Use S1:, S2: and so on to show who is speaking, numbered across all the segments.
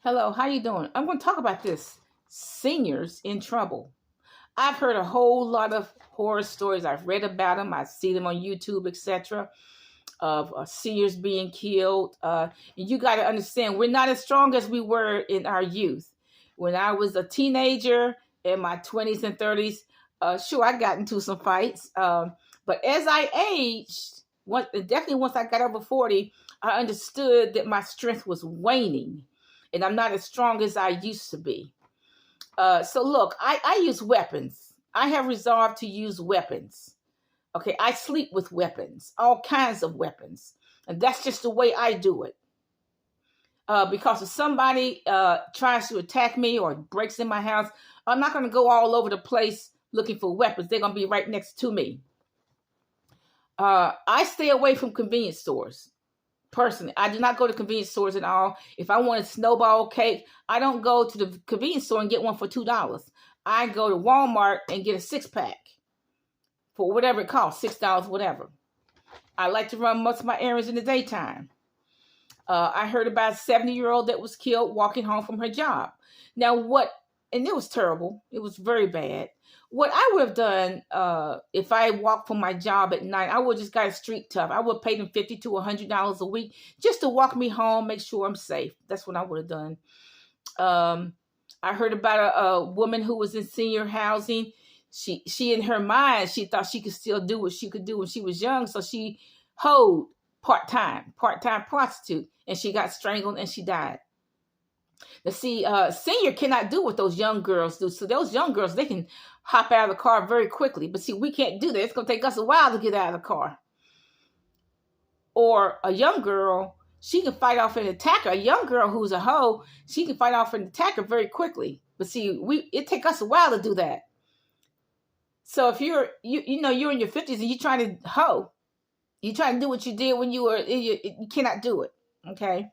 S1: Hello, how you doing? I'm going to talk about this. Seniors in trouble. I've heard a whole lot of horror stories. I've read about them. I see them on YouTube, etc. Of seniors being killed. And you got to understand, we're not as strong as we were in our youth. When I was a teenager in my 20s and 30s, sure, I got into some fights. But as I aged, definitely once I got over 40, I understood that my strength was waning and I'm not as strong as I used to be. So look, I use weapons. I have resolved to use weapons. Okay, I sleep with weapons, all kinds of weapons. And that's just the way I do it. Because if somebody tries to attack me or breaks in my house, I'm not going to go all over the place looking for weapons. They're going to be right next to me. I stay away from convenience stores. Personally, I do not go to convenience stores at all. If I want a snowball cake, I don't go to the convenience store and get one for $2. I go to Walmart and get a 6-pack for whatever it costs, $6, whatever. I like to run most of my errands in the daytime. I heard about a 70-year-old that was killed walking home from her job. Now, and it was terrible. It was very bad. What I would have done if I walked from my job at night, I would have just got a street tough. I would have paid him $50 to $100 a week just to walk me home, make sure I'm safe. That's what I would have done. I heard about a woman who was in senior housing. She in her mind, she thought she could still do what she could do when she was young. So she hoed part-time prostitute, and she got strangled and she died. Now, see, senior cannot do what those young girls do. So those young girls, they can hop out of the car very quickly. But see, we can't do that. It's going to take us a while to get out of the car. Or a young girl, she can fight off an attacker. A young girl who's a hoe, she can fight off an attacker very quickly. But see, it takes us a while to do that. So if you're in your 50s and you're trying to hoe, you're trying to do what you did when you were, you cannot do it. Okay.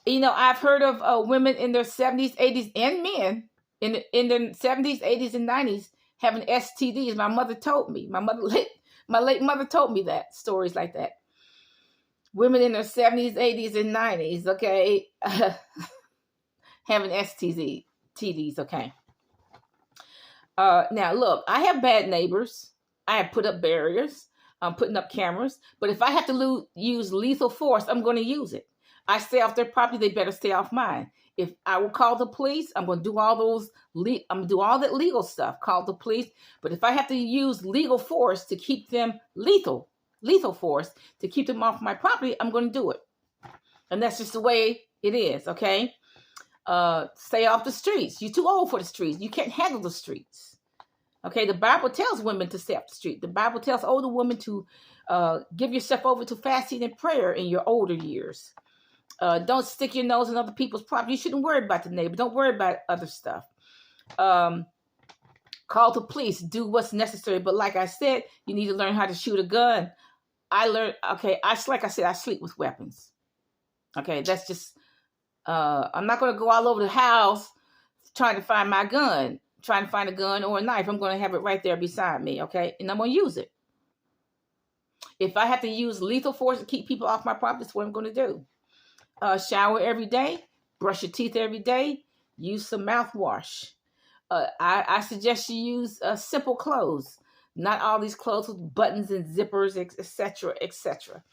S1: I've heard of women in their 70s, 80s, and men in their 70s, 80s, and 90s having STDs. My mother told me. My late mother told me that, stories like that. Women in their 70s, 80s, and 90s, okay, having STDs, okay. Now, look, I have bad neighbors. I have put up barriers. I'm putting up cameras. But if I have to use lethal force, I'm going to use it. I stay off their property, they better stay off mine. If I will call the police, I'm going to do all that legal stuff, call the police. But if I have to use legal force to keep them lethal force to keep them off my property, I'm going to do it. And that's just the way it is, okay? Stay off the streets. You're too old for the streets. You can't handle the streets. Okay, the Bible tells women to stay off the street. The Bible tells older women to give yourself over to fasting and prayer in your older years. Don't stick your nose in other people's property. You shouldn't worry about the neighbor. Don't worry about other stuff. Call the police. Do what's necessary. But like I said, you need to learn how to shoot a gun. Like I said, I sleep with weapons. Okay, that's just, I'm not going to go all over the house trying to find my gun, trying to find a gun or a knife. I'm going to have it right there beside me, okay? And I'm going to use it. If I have to use lethal force to keep people off my property, that's what I'm going to do. Shower every day, brush your teeth every day, use some mouthwash. I suggest you use simple clothes, not all these clothes with buttons and zippers, etc., etc.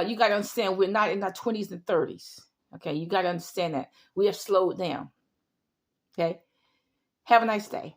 S1: You got to understand, we're not in our 20s and 30s. Okay, you got to understand that. We have slowed down. Okay, have a nice day.